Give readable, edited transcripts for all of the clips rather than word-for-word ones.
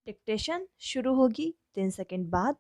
Dictation शुरू होगी 3 second बाद।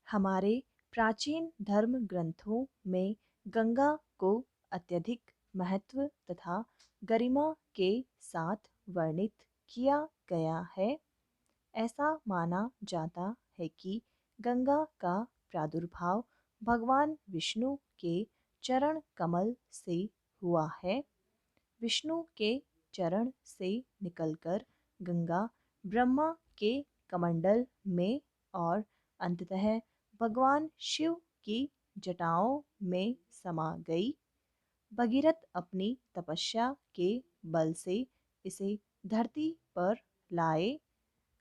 हमारे प्राचीन धर्म ग्रंथों में गंगा को अत्यधिक महत्व तथा गरिमा के साथ वर्णित किया गया है। ऐसा माना जाता है कि गंगा का प्रादुर्भाव भगवान विष्णु के चरण कमल से हुआ है। विष्णु के चरण से निकलकर गंगा ब्रह्मा के कमंडल में और अंततः भगवान शिव की जटाओं में समा गई। भगीरथ अपनी तपस्या के बल से इसे धरती पर लाए।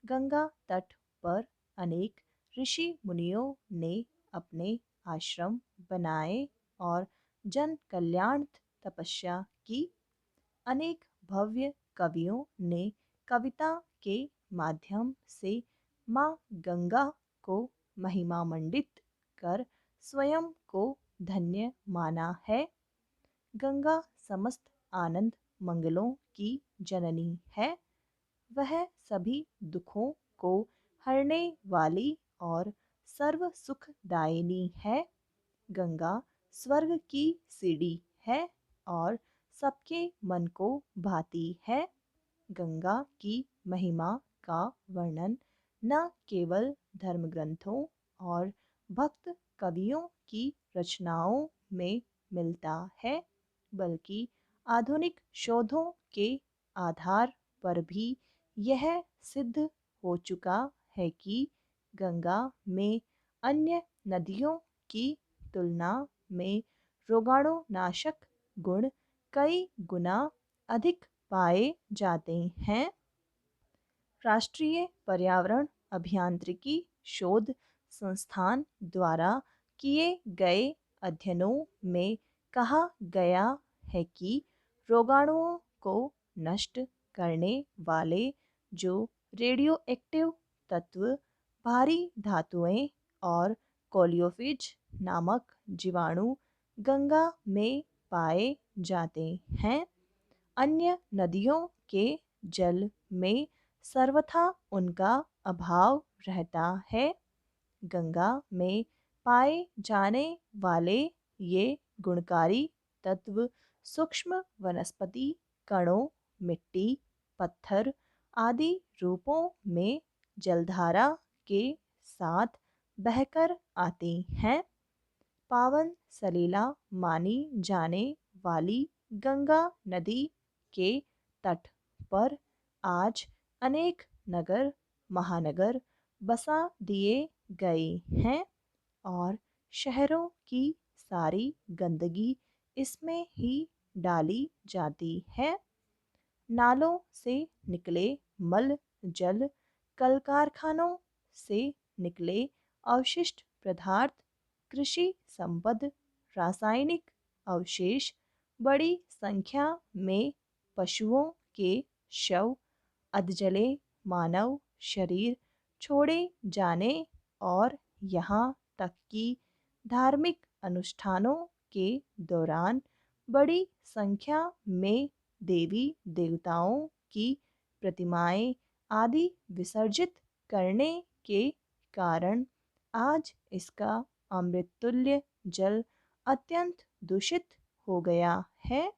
गंगा तट पर अनेक ऋषि मुनियों ने अपने आश्रम बनाए और जन कल्याण तपस्या की। अनेक भव्य कवियों ने कविता के माध्यम से माँ गंगा को महिमामंडित कर स्वयं को धन्य माना है। गंगा समस्त आनंद मंगलों की जननी है। वह सभी दुखों को हरने वाली और सर्व सुखदायिनी है। गंगा स्वर्ग की सीढ़ी है और सबके मन को भाती है। गंगा की महिमा का वर्णन न केवल धर्म ग्रंथों और भक्त कवियों की रचनाओं में मिलता है, बल्कि आधुनिक शोधों के आधार पर भी यह सिद्ध हो चुका है कि गंगा में अन्य नदियों की तुलना में रोगाणुनाशक गुण कई गुना अधिक पाए जाते हैं। राष्ट्रीय पर्यावरण अभियांत्रिकी शोध संस्थान द्वारा किए गए अध्ययनों में कहा गया है कि रोगाणुओं को नष्ट करने वाले जो रेडियो एक्टिव तत्व, भारी धातुएं और कोलियोफिज नामक जीवाणु गंगा में पाए जाते हैं, अन्य नदियों के जल में सर्वथा उनका अभाव रहता है। गंगा में पाए जाने वाले ये गुणकारी तत्व सूक्ष्म वनस्पति कणों, मिट्टी, पत्थर आदि रूपों में जलधारा के साथ बहकर आते हैं। पावन सलीला मानी जाने वाली गंगा नदी के तट पर आज अनेक नगर महानगर बसा दिए गए हैं और शहरों की सारी गंदगी इसमें ही डाली जाती है। नालों से निकले मल जल, कल कारखानों से निकले अवशिष्ट पदार्थ, कृषि संबद्ध रासायनिक अवशेष, बड़ी संख्या में पशुओं के शव, अधजले मानव शरीर छोड़े जाने और यहाँ तक कि धार्मिक अनुष्ठानों के दौरान बड़ी संख्या में देवी देवताओं की प्रतिमाएं आदि विसर्जित करने के कारण आज इसका अमृततुल्य जल अत्यंत दूषित हो गया है।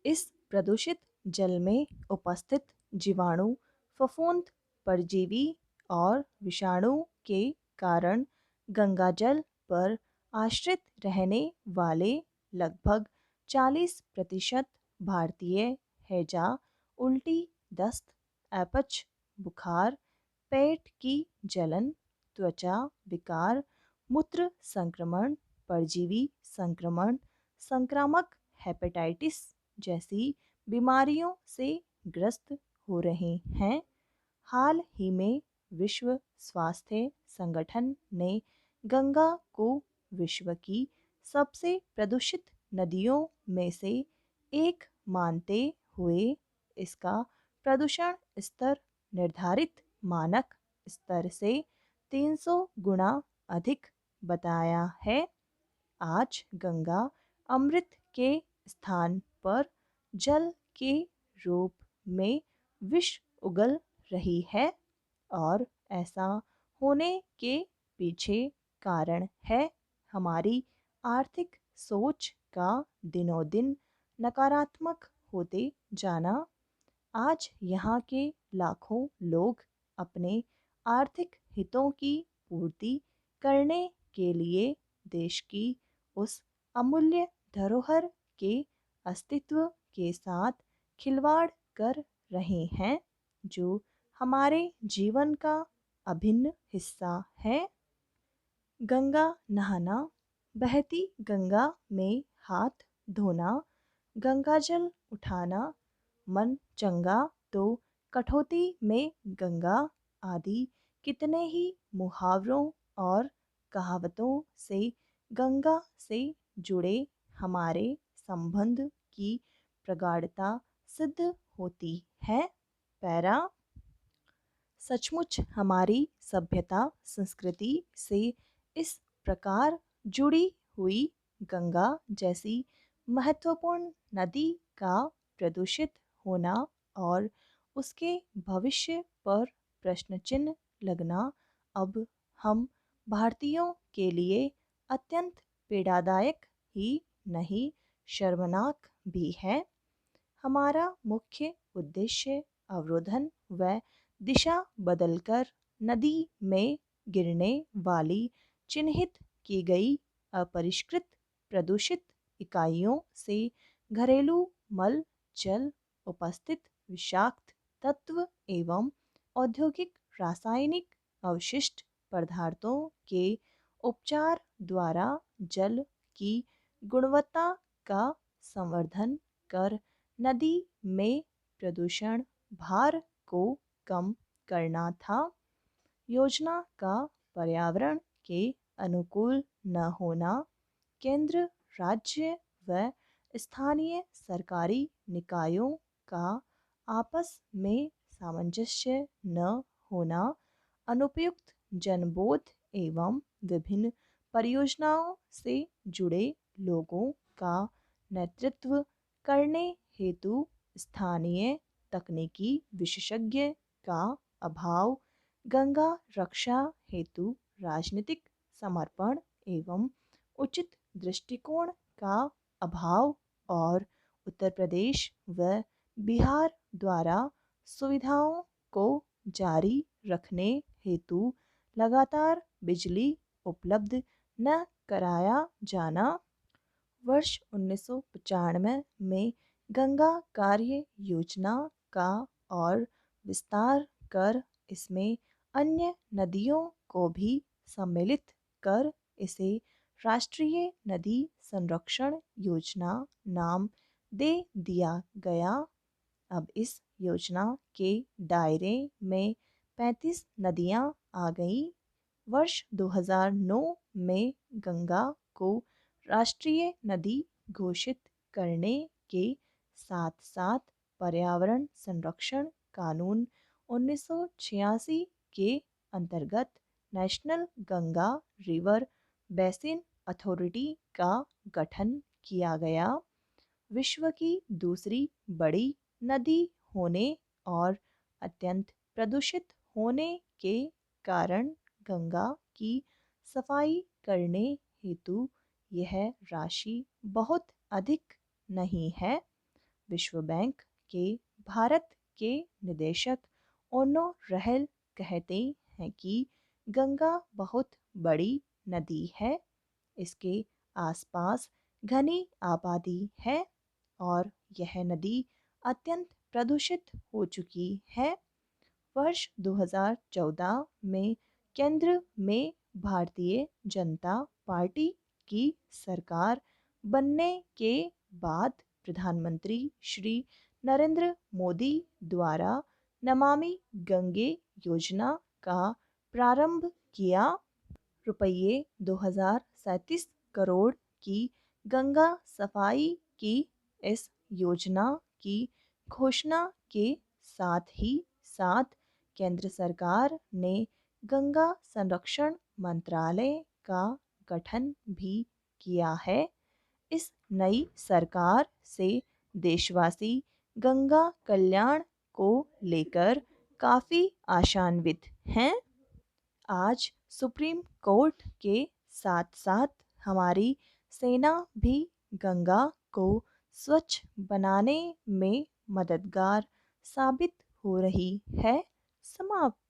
इस प्रदूषित जल में उपस्थित जीवाणु, फफूंद, परजीवी और विषाणु के कारण गंगाजल पर आश्रित रहने वाले लगभग 40% भारतीय हैजा, उल्टी, दस्त, अपच, बुखार, पेट की जलन, त्वचा विकार, मूत्र संक्रमण, परजीवी संक्रमण, संक्रामक हेपेटाइटिस जैसी बीमारियों से ग्रस्त हो रहे हैं। हाल ही में विश्व स्वास्थ्य संगठन ने गंगा को विश्व की सबसे प्रदूषित नदियों में से एक मानते हुए इसका प्रदूषण स्तर निर्धारित मानक स्तर से 300 गुना अधिक बताया है। आज गंगा अमृत के स्थान पर जल के रूप में विष उगल रही है और ऐसा होने के पीछे कारण है हमारी आर्थिक सोच का दिनों दिन नकारात्मक होते जाना। आज यहाँ के लाखों लोग अपने आर्थिक हितों की पूर्ति करने के लिए देश की उस अमूल्य धरोहर के अस्तित्व के साथ खिलवाड़ कर रहे हैं जो हमारे जीवन का अभिन्न हिस्सा है। गंगा नहाना, बहती गंगा में हाथ धोना, गंगाजल उठाना, मन चंगा तो कठौती में गंगा आदि कितने ही मुहावरों और कहावतों से गंगा से जुड़े हमारे संबंध की प्रगाढ़ता सिद्ध होती है। पैरा सचमुच हमारी सभ्यता संस्कृति से इस प्रकार जुड़ी हुई गंगा जैसी महत्वपूर्ण नदी का प्रदूषित होना और उसके भविष्य पर प्रश्न चिन्ह लगना अब हम भारतीयों के लिए अत्यंत पीड़ादायक ही नहीं, शर्मनाक भी है। हमारा मुख्य उद्देश्य अवरोधन व दिशा बदलकर नदी में गिरने वाली चिन्हित की गई अपरिष्कृत प्रदूषित इकाइयों से घरेलू मल जल उपस्थित विषाक्त तत्व एवं औद्योगिक रासायनिक अवशिष्ट पदार्थों के उपचार द्वारा जल की गुणवत्ता का संवर्धन कर नदी में प्रदूषण भार को कम करना था। योजना का पर्यावरण के अनुकूल न होना, केंद्र राज्य व स्थानीय सरकारी निकायों का आपस में सामंजस्य न होना, अनुपयुक्त जनबोध एवं विभिन्न परियोजनाओं से जुड़े लोगों का नेतृत्व करने हेतु स्थानीय तकनीकी विशेषज्ञ का अभाव, गंगा रक्षा हेतु राजनीतिक समर्पण एवं उचित दृष्टिकोण का अभाव और उत्तर प्रदेश व बिहार द्वारा सुविधाओं को जारी रखने हेतु लगातार बिजली उपलब्ध न कराया जाना। वर्ष 1995 में गंगा कार्य योजना का और विस्तार कर इसमें अन्य नदियों को भी सम्मिलित कर इसे राष्ट्रीय नदी संरक्षण योजना नाम दे दिया गया। अब इस योजना के दायरे में 35 नदियां आ गई। वर्ष 2009 में गंगा को राष्ट्रीय नदी घोषित करने के साथ साथ पर्यावरण संरक्षण कानून 1986 के अंतर्गत national Ganga river basin authority का गठन किया गया। विश्व की दूसरी बड़ी नदी होने और अत्यंत प्रदूषित होने के कारण गंगा की सफाई करने हेतु यह राशि बहुत अधिक नहीं है। विश्व बैंक के भारत के निदेशक ओनो रहल कहते हैं कि गंगा बहुत बड़ी नदी है, इसके आसपास घनी आबादी है और यह नदी अत्यंत प्रदूषित हो चुकी है। वर्ष 2014 में केंद्र में भारतीय जनता पार्टी की सरकार बनने के बाद प्रधानमंत्री श्री नरेंद्र मोदी द्वारा नमामि गंगे योजना का प्रारंभ किया। रुपये 2037 करोड़ की गंगा सफाई की इस योजना की घोषणा के साथ ही साथ केंद्र सरकार ने गंगा संरक्षण मंत्रालय का गठन भी किया है। इस नई सरकार से देशवासी गंगा कल्याण को लेकर काफ़ी आशान्वित हैं। आज सुप्रीम कोर्ट के साथ साथ हमारी सेना भी गंगा को स्वच्छ बनाने में मददगार साबित हो रही है। समाप्त।